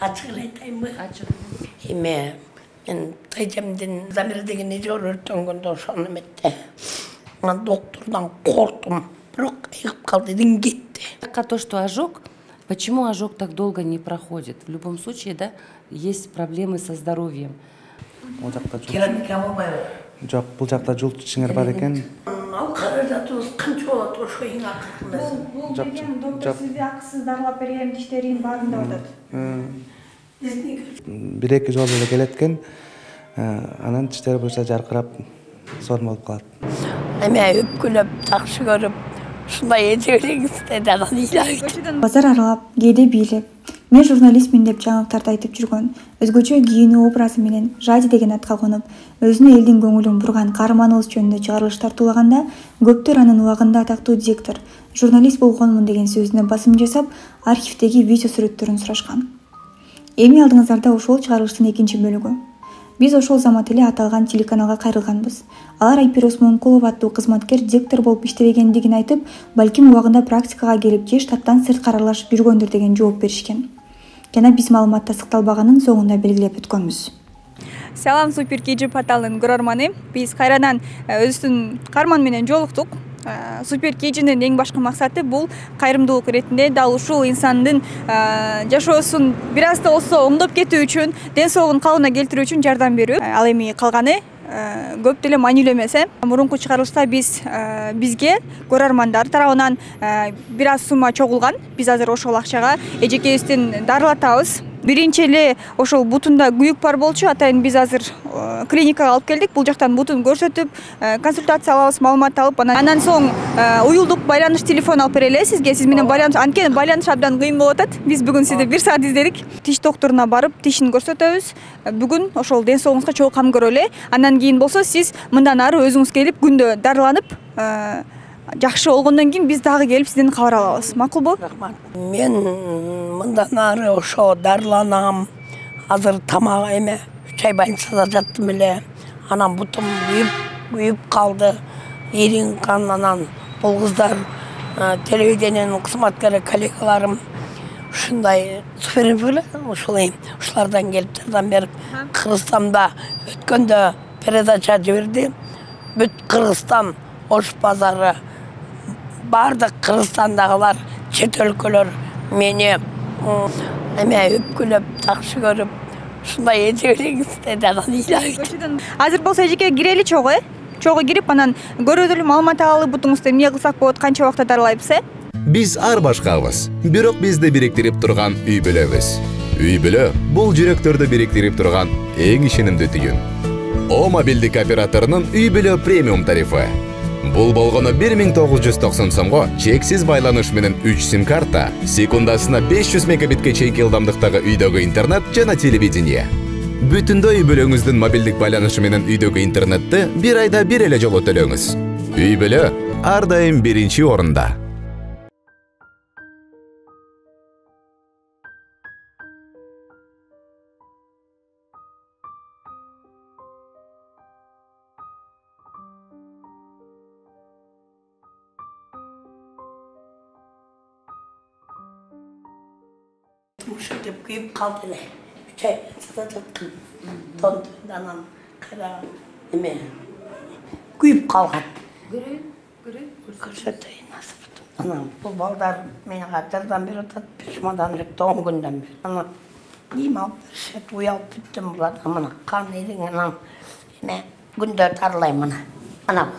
Açık айтайын ба? Açık. Еме, мен тайжамден замир деген ежор өрттөнгөндө ошону эметте. Ана доктордан корктум. Бирок айыгып калды, дин кетти. То, что ожог, почему ожог так долго не проходит? В любом случае, да, есть проблемы со здоровьем. Керамика болбайбы? Жок, бул жакта жулт ичиңер бар экен. Ал каражатыбыз канча болот ошо эң акыркында? Бул деген доктор сизди акысыз дарылап берген тиштерин баарын деп атат. Бир-эки жолу эле келет экен. Анан тиштери буюрса жаркырап сорун болуп калат. Эме өпкүлөп, жакшы көрүп, ушундай эжебиңиз деди анан ыйлайт. Базар аралап, кээде бийлеп, мен журналистмин деп жаңылыктарды айтып жүргөн, өзгөчө кийинүү образы менен Жади деген атка конуп, өзүнө элдин көңүлүн бурган каарманыбыз жөнүндө чыгарылыштар туулаганда, көптөр анын убагында атактуу директор, журналист болгонмун деген сөзүнө басым жасап, архивдеги видео сүрөттөрүн сурашкан. Эми алдыңыздарда ошол чыгарылыштын экинчи бөлүгү. Биз ошол замат эле аталган телеканалга кайрылганбыз. Алар Айпирос Момункулова аттуу кызматкер директор болуп иштебегендигин айтып, балким убагында практикага келип же штаттан сырт аралашып жүргөндүр деген жооп беришкен. Жана биз маалымат тастыкталбаганын соңунда белгилеп өткөнбүз. Салам Супер Кижи порталынын көрөрманы. Биз кайрадан өзүбүздүн каарман менен жолуктук. Супер Кижинин эң башкы максаты бул кайрымдуулук иретинде дал ушул инсандын жашоосун бир аз да болсо оңдоп кетүү үчүн, ден соолугун калыбына келтирүү үчүн жардам берүү. Ал эми калганы көп деле маанилүү эмес. Мурунку чыгарылышта бизге көрөрмандар тарабынан бир аз сумма чогулган. Биз азыр ошол акчага эжекебиздин дарылатабыз. Биринчи эле ошол бутунда күйүк бар болчу. Атайын биз азыр клиникага алып келдик. Бул жактан бутун көрсөтүп, консультация алабыз, маалымат алып, андан соң уюлдук байланыш телефон алып берели сизге. Сиз менен байланыш, анткени байланыш абдан кыйын болуп атат. Биз бүгүн сизди 1 саат издедик. Тиш докторуна барып, тишин көрсөтөбүз. Бүгүн ошол ден соолугуңузга чогуу кам көрөлү. Андан кийин болсо сиз мындан ары өзүңүз келип күндө дарыланып, жакшы болгондон кийин биз дагы келип сизден кабар алабыз. Макулбу? Мен мындан ары ошо дарыланам. Азыр тамак эме 3 ай больницада жаттым эле. Анан бутум күйүп калды. Ириң кан, анан бул кыздар телевидениянын кызматкери коллегаларым ушундай суперинфо ушул ушулардан келип жардам берип, Кыргызстанда өткөндө передача жиберди. Бүт Кыргызстан, Ош базары, бардык Кыргызстандагылар, чет өлкөлөр мени эме өпкүлөп, жакшы көрүп, ушундай эжебиңиз деди анан ыйлайт. Азыр болсо эжеке кирели чогуу, чогуу кирип анан көрөлү, маалымат алалы, бутуңузду эмне кылсак болот, канча убакта дарылайбыз, Биз ар башкабыз, бирок бизди бириктирип турган үй бүлөбүз. Үй бүлө бул жүрөктөрдү бириктирип турган эң ишенимдүү түйүн. О мобилдик операторунун үй бүлө премиум тарифы. Бул болгону 1990 сомго чексиз байланыш менен 3 сим карта, секундасына 500 мегабитке чейинки ылдамдыктагы үйдөгү интернет жана телевидение. Бүтүндөй үй бүлөңүздүн мобилдик байланышы менен үйдөгү интернетти бир айда бир эле жолу төлөңүз. Үй бүлө ар дайым биринчи орунда. Ушул деп күйүп калды эле. 3 ай жаттым. Тондун анан кайра эме күйүп калган. Көрсөтөйүн азыр. Анан бул балдар менга жардам берип атат. Пешмадан элек 10 күндөн бери. Анан кийим алып беришет, уялып бүттүм буларга. Мына кан ириң анан эме күндө дарылайм мына. Ана бул.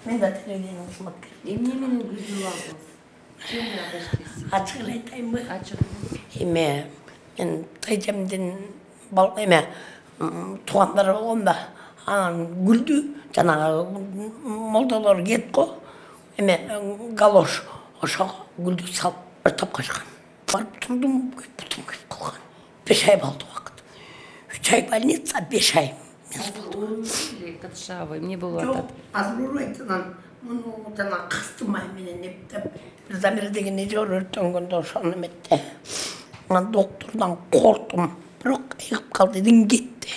Мен да телевидение кызматкер. Эмне менен күздү алдыңыз? Açık айтайын ба? Açık. Эме, мен тайжамден эме туугандар болгондо анан гүлдү жанагы молдолор кетип го. Эме галош ошого гүлдү салып бир топ кашкан. Барып турдум, бутум күйүп калган. 5 ай болду убакыт. 3 ай больница, 5 ай. Катышабы, эмне болуп атат? Азыр урайт анан муну жана кыстымай менен эптеп бир замир деген ежор өрттөнгөндө ошону эметте. Анан доктордан корктум. Бирок айыгып калды, дин кетти.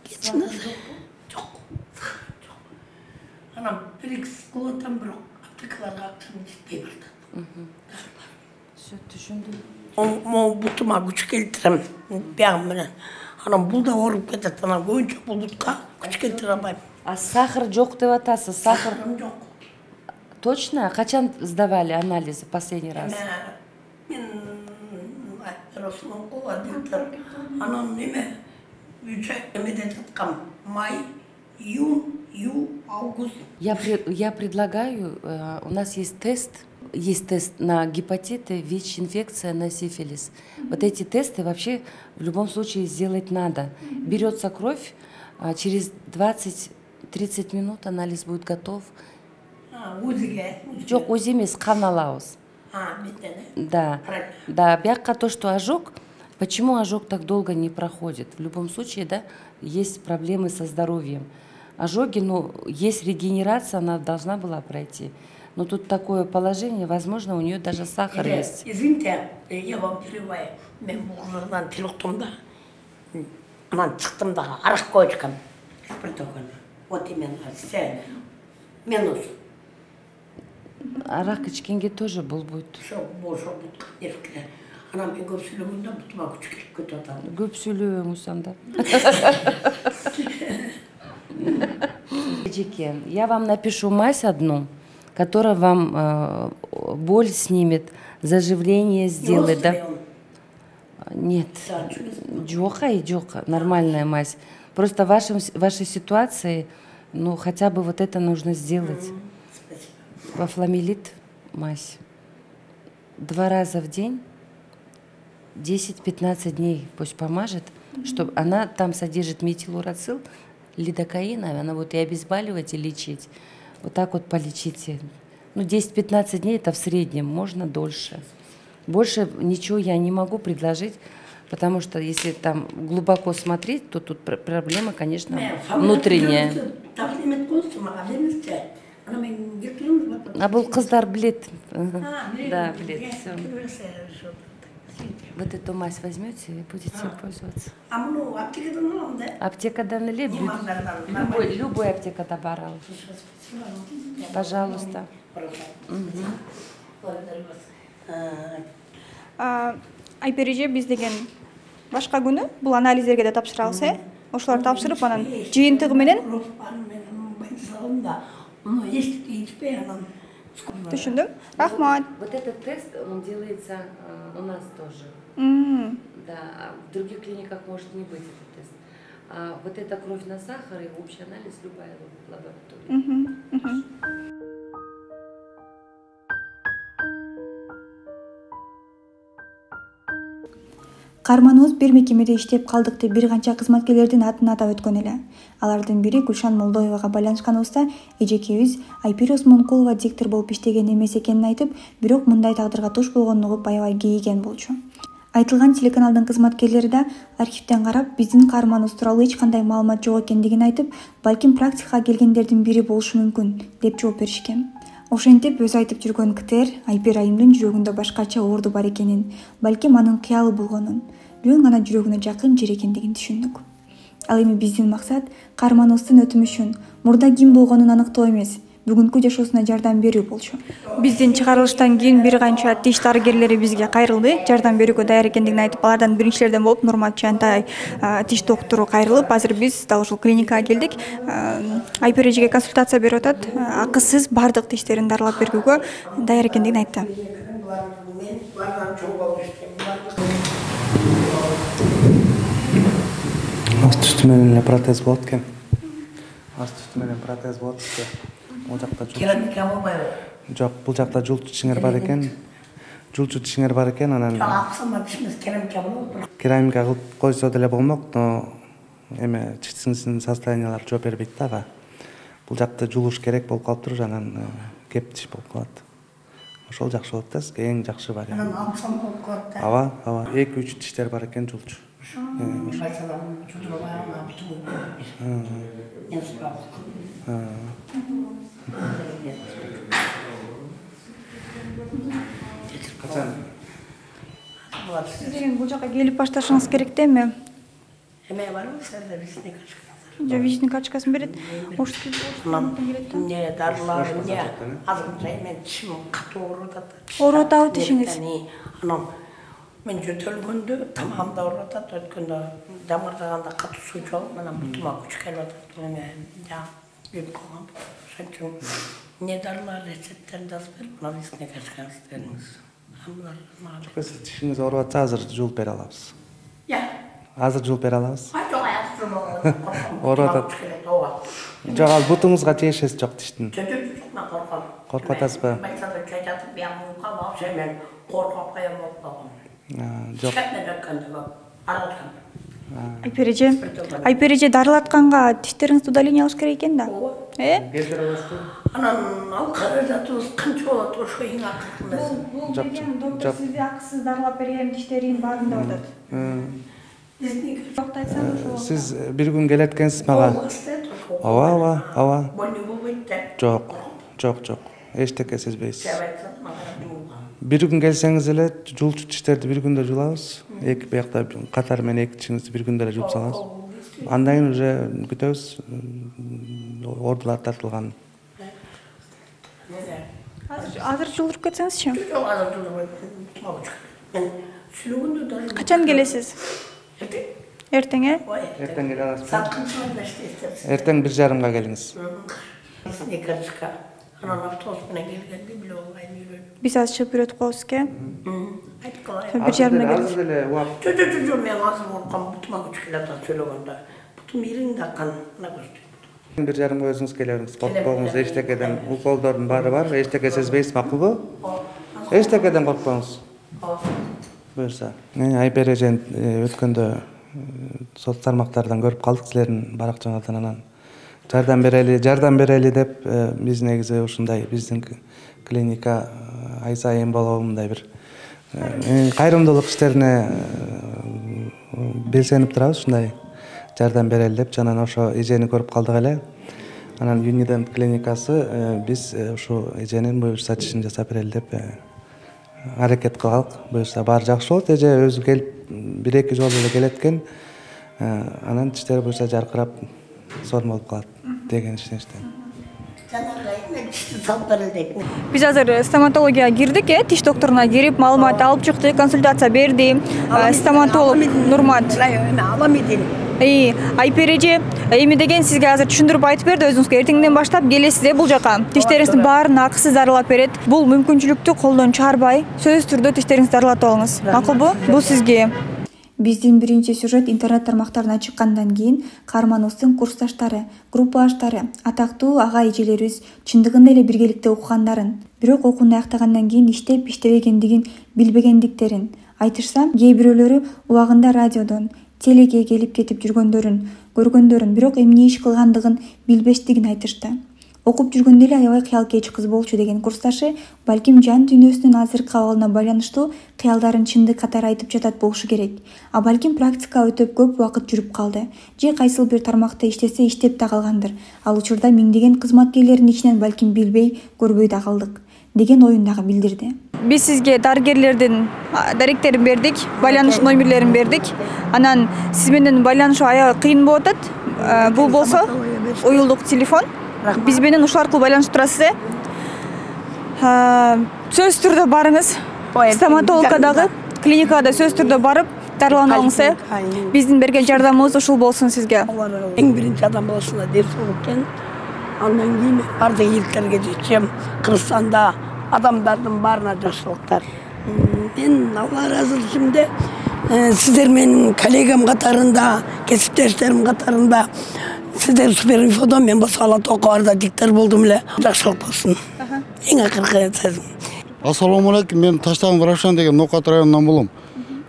Кетсин. Жок. Анан бир кылып атам, бирок аптекаларга акчам жетпей барды. Всё, түшүндүм. бутума күч келтирем биягым менен. Анан бул да ооруп кетет. Анан көбүнчө бул бутка күч келтире албайм. А сахар жок деп атасыз? Сахар Жок. точно? Качан сдавали анализы последний раз? Мен Росмонкова диктор. Анан неме? Үчө эмеде жаткам. Май, июнь, август. Я предлагаю, у нас есть тест на гепатиты, ВИЧ-инфекция, на сифилис. Вот эти тесты вообще в любом случае сделать надо. Берется кровь, через 20-30 минут анализ будет готов. Жок, УЗИ емес, қан алабыз. Да, да, бяка то, что ожог. Почему ожог так долго не проходит? В любом случае, да, есть проблемы со здоровьем. Ожоги, ну, есть регенерация, она должна была пройти. Но тут такое положение, возможно, у нее даже сахар есть. Извините, я вам перебиваю. Мен бул кыздан тил уктум да. Анан чыктым да арак коечкам. Вот именно все минус. Арақ ичкенге тоже бұл будет. Шок еркелер. Анан мен көп сүйлөгөндө бутума күч келип кетип атат. Көп сүйлөбөңүз анда. Я вам напишу мазь одну, которая вам боль снимет, заживление сделает, да? Нет, джоха, нормальная мазь. Просто в вашей ситуации, ну, хотя бы вот это нужно сделать. Вафламилит мазь. 2 раза в день, 10-15 дней пусть помажет, чтобы она там содержит метилурацил, лидокаин, она будет и обезболивать, и лечить. Вот так вот полечите. Ну, 10-15 дней это в среднем, можно дольше. Больше ничего я не могу предложить, потому что если там глубоко смотреть, то тут проблема, конечно, внутренняя. А был кыздар билет. Да, билет. Вот эту мазь возьмете и будете пользоваться. Аптекадан или любой аптекада барал. Пожалуйста. Айпереже биз деген башка күнү бул анализдерге да тапшырабыз, ошолорду тапшырып анан жыйынтыгы менен түшүндүм. Рахмат. Вот этот тест, он делается у нас тоже. Да, в других клиниках может не быть этот тест. А вот эта кровь на сахар и общий анализ любая лаборатория. Каарманыбыз бир мекемеде иштеп калдык деп бир канча кызматкерлердин атын атап өткөн эле. Алардын бири Гүлшан Молдоевага байланышканыбызда эжекебиз Айпир Осмонкулова диктор болуп иштеген эмес экенин айтып, бирок мындай тагдырга туш болгонун угуп аябай кейиген болчу. Айтылган телеканалдын кызматкерлери да архивден карап, биздин каарманыбыз тууралуу эч кандай маалымат жок экендигин айтып, балким практикага келгендердин бири болушу мүмкүн деп жооп беришкен. Ошентип өз айтып жүргөн КТР Айпир айымдын жүрөгүндө башкача орду бар экенин, балким анын кыялы болгонун, жөн гана жүрөгүнө жакын жер экендигин түшүндүк. Ал эми биздин максат каарманыбыздын өтүмүшүн, мурда ким болгонун аныктоо эмес, бүгүнкү жашоосуна жардам берүү болчу. Биздин чыгарылыштан кийин бир канча тиш дарыгерлери бизге кайрылды, жардам берүүгө даяр экендигин айтып, алардан биринчилерден болуп Нурмат Чантай тиш доктору кайрылып, азыр биз дал ушул клиникага келдик. Айпир эжеге консультация берип атат, акысыз бардык тиштерин дарылап бергүүгө даяр экендигин айтты. Асты үстү менен эле протез болот экен. Асты үстү менен протез болот экен. Бул жакта Керамика болбойбу? жок, бул жакта жулчу тишиңер бар экен. Жулчу тишиңер бар экен, анан Аксама тишиңиз керамика болобу? керамика кылып койсо деле болмок, но эме тишиңиздин состояниялары жооп бербейт да ага. Бул жакта жулуш керек болуп калыптыр, анан кеп тиш болуп калат. Ошол жакшы болот да, эң жакшы вариант. Анан аксам болуп калат да. Ооба, 2-3 тиштер бар экен жулчу. Сиз деген бул жака келип башташыңыз керек да эми. Эме барбы сизде визитный карточка? Жо визитный карточкасын берет. Ошто келет да. Не дарылар, не азырынча мен тишим катуу ооруп атат. Ооруп атабы тишиңиз? Анан Мен жөтөлгөндө тамамда ооруп атат, өткөндө жамырдаганда катуу суу чогуп, анан бутума күч келип атат. Эме жеп койгон. Ошон үчүн эмне дарылар рецепттерин жазып берип, мына бизге качканыңыз бериңиз. Сиз тишиңиз ооруп атса, азыр жууп бере алабыз. Азыр жууп бере алабыз. Жок, азыр Ооруп атат. Жок, ал бутуңузга тиешеси жок тиштин. Жок, мен корком. Коркуп атасызбы? Байсада чай жатып, бияны калып, мен коркуп коем болуп калгам. Жок. Айпереже дарылатканга тиштериңизди удаление алыш керек экен да. Келтире аласызбы? Анан ал каражатыбыз канча болот, ошо эң акыркы. Бул келген доктор сизди акысыз дарылап берген тиштерин баарын деп атат. Жок айтсаңыз ошо. Сиз бир күн келет экенсиз мага. Ооба. Больный болбойт деп. Жок. Эчтеке сезбейсиз. Бир күн келсеңиз эле жуулчу тиштерди бир күндө жуулабыз. Эки биякта катар менен эки тишиңизди бир күндө эле жууп салабыз. Андан кийин уже күтөбүз. Ордулар тартылган. Азыр жуулуруп кетсеңизчи? Жок, азыр жуулубайт. Мен сүйлөгөндө даже. Качан келесиз? Эртең, Эртең келе аласызбы? Саат канчада иштейсиз? Эртең 1:30 келиңиз. Снекерчка. Анан автобус менен келгенде биле албайм үйрөнүп. Биз азыр чыгып берет коебузбу? Айтып калайын. 1:30 келиңиз. Азыр эле убакыт. Жок, мен азыр корком, бутума күч келип атат сүйлөгөндө. Бутум ириң даккан, мына көздү. 1:30 өзүңүз келе бериңиз. Коркпоңуз, эчтекеден уколдордун баары бар. Эчтеке сезбейсиз, макулбу? Эчтекеден коркпоңуз. Буюрса. Айпережен өткөндө сот тармактардан көрүп калдык силердин баракчаңардан, анан жардам берели деп биз негизи ушундай биздин клиника ай сайын болобу мындай бир кайрымдуулук иштерине белсенип турабыз, ушундай жардам берели деп, анан ошо эжени көрүп калдык эле. Анан Юнидент клиникасы биз ушу эженин буюрса тишин жасап берели деп аракет кылалык. Буюрса баары жакшы болот. Эже өзү келип 1-2 жолу эле келет экен. Анан тиштери буюрса жаркырап сорун болуп калат деген ишеничтен. Биз азыр стоматологияга кирдик, тиш докторуна кирип, маалымат алып чыктык, консультация берди. Стоматолог Нурмат. Айпереже эми деген сизге азыр түшүндүрүп айтып берди, өзүңүзгө эртеңден баштап келесиз бул жака. Тиштериңиздин баарын акысыз дарылап берет. Бул мүмкүнчүлүктү колдон чыгарбай, сөзсүз түрдө тиштериңизди дарылатып алыңыз. Макулбу? Бул сизге. Биздин биринчи сюжет интернет тармактарына чыккандан кийин каарманыбыздын курсташтары, группалаштары, атактуу ага-эжелерибиз чындыгында эле биргеликте окугандарын, бирок окууну аяктагандан кийин иштеп иштебегендигин билбегендиктерин айтышса, кээ бирөөлөрү убагында радиодон, телеге келип кетип жүргөндөрүн, көргөндөрүн, бирок эмне иш кылгандыгын билбештигин айтышты. Окуп жүргөндө эле аябай кыял кеч кыз болчу деген курсташы, балким жан дүйнөсүнүн азыркы абалына байланыштуу кыялдарын чындык катары айтып жатат болушу керек. А балким практика өтөп көп убакыт жүрүп калды. Же кайсыл бир тармакта иштесе иштеп да калгандыр. Ал учурда миңдеген кызматкерлердин ичинен балким билбей, көрбөй да калдык деген оюн дагы билдирди. Биз сизге дарыгерлердин даректерин бердик, байланыш номерлерин бердик. Анан сиз менен байланышуу аябай кыйын болуп атат. Бул болсо уюлдук телефон. Биз менен ушул аркылуу байланышып турасыз. Сөзсүз түрдө барыңыз. Стоматологко дагы, клиникага да сөзсүз түрдө барып дарыланыңыз. Биздин берген жардамыбыз ушул болсун сизге. Эң биринчи адам болушуна дерсол экен. Андан кийин бардык ийгиликтерге жетишем. Кыргызстанда адамдардын баарына жакшылыктар. Мен Алла ыраазы ишимде сиздер менин коллегам катарында, кесиптештерим катарында, сиздер Супер инфодон мен болсо Ала Токобарда диктор болдум эле. Жакшылык болсун. Эң акыркы сөзүм. Ассаламу алейкум, мен Таштаган Врашан деген Нокат районунан болом.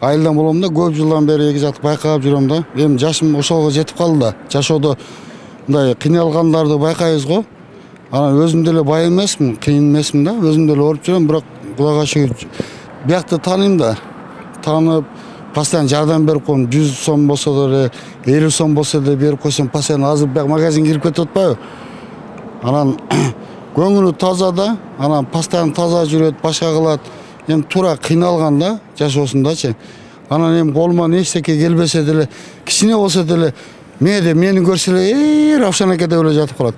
Айылдан болом да, көп жылдан бери эки жакты байкап жүрөм да. Эми жашым ошого жетип калды да. Жашоодо мындай кыйналгандарды байкайбыз го. Анан өзүм деле бай эмесмин, кыйын эмесмин да. Өзүм деле ооруп жүрөм, бирок Кудайга шүгүр биякты тааныйм да. Таанып, постоянно жардам берип коем. 100 сом болсо деле, 50 сом болсо деле берип койсом, постоянно азыр бияк магазин кирип кетип атпайбы? Анан көңүлү таза да, анан постоянно таза жүрөт, башка кылат. Эми туура кыйналган да жашоосундачы. Анан эми колуман эчтеке келбесе деле, кичине болсо деле мени көрсө эле Равшан аке деп эле жатып калат.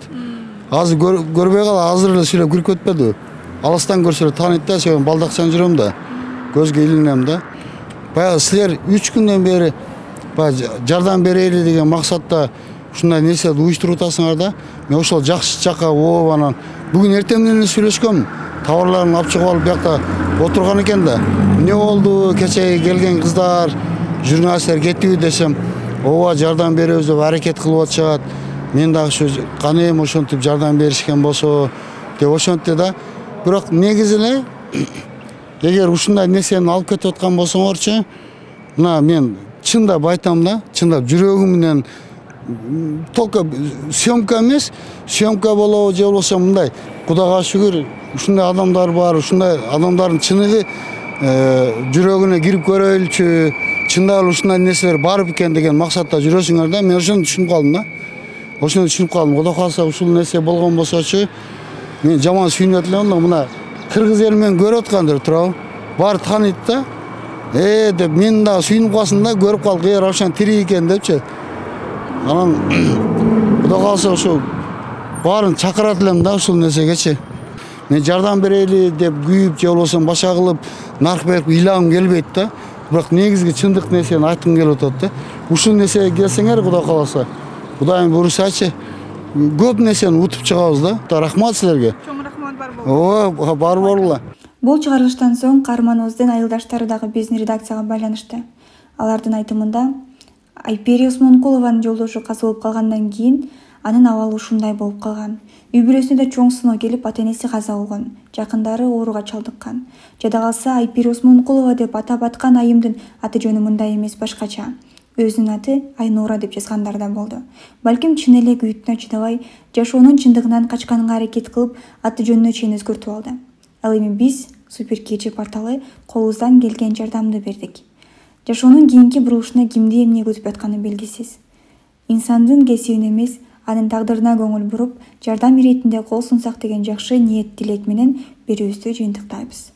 Азыр көрбөй кала, азыр эле сүйлөп кирип кетпеди. Алыстан көрсө эле тааныйт да, себеби балдакчан жүрөм да. Көзгө илинем да. баягы силер 3 күндөн бери жардам берели деген максатта ушундай нерселерди уюштуруп атасыңар да. Мен ошол жакшы жакка ооп анан бүгүн эртең менен сүйлөшкөм. Товарларын алып чыгып алып бияқта отурган экен да. Не болду? Кечеги келген кыздар, журналисттер кеттиби десем, ооба жардам беребиз деп аракет кылып атышат. Мен дагы ушу кане эми ошентип жардам беришкен болсо деп ошентти да. Бирок негизи эле эгер ушундай нерсени алып кетип аткан болсоңорчу, мына мен чындап айтам да, чындап жүрөгүм менен только съемка эмес, съемка болобу же болбосо мындай Кудайга шүгүр ушундай адамдар бар, ушундай адамдардын чыныгы жүрөгүнө кирип көрөйлүчү, чындап эле ушундай нерселер бар экен деген максатта жүрөсүңөр да. Мен ошону түшүнүп калдым да. Ошону түшүнүп калдым. Кудай кааласа ушул нерсе болгон болсочу, мен жаман сүйүнөт элем да. Мына кыргыз эл менен көрүп аткандар турабы? Баары тааныйт да. Деп мен дагы сүйүнүп калсам да, көрүп калдык, Равшан тирик экен депчи. Анан Кудай кааласа ошо баарын чакырат элем да ушул нерсегечи. Мен жардам берели деп күйүп же болбосо башка кылып нарк берип ыйлагым келбейт да. Бирок негизги чындык нерсени айткым келип атат да. Ушул нерсеге келсеңер Кудай кааласа, Кудайым буйрсачы, көп нерсени утуп чыгабыз да. Рахмат силерге. Чоң рахмат бар болду. Ооба, бар болула. Бул чыгарылыштан соң каарманыбыздын айылдаштары дагы биздин редакцияга байланышты. Алардын айтымында Айпери Осмонкулованын жолдошу каза болуп калгандан кийин анын абалы ушундай болуп калган. Үй бүлөсүнө да чоң сыноо келип, ата-энеси каза болгон, жакындары ооруга чалдыккан. Жада калса Айпери Осмонкулова деп атап аткан айымдын аты жөнү мындай эмес, башкача. Өзүнүн аты Айнура деп жазгандар да болду. Балким чын эле күйүтүнө чыдабай, жашоонун чындыгынан качканга аракет кылып, аты жөнүнө чейин өзгөртүп алды. Ал эми биз Супер KG порталы колубуздан келген жардамды бердик. Жашоонун кийинки бурулушуна кимди эмне күтүп атканы белгисиз. Инсандын кесибине эмес, анын тагдырына көңүл буруп, жардам иретинде кол сунсак деген жакшы ниет тилек менен берүүбүздү жыйынтыктайбыз.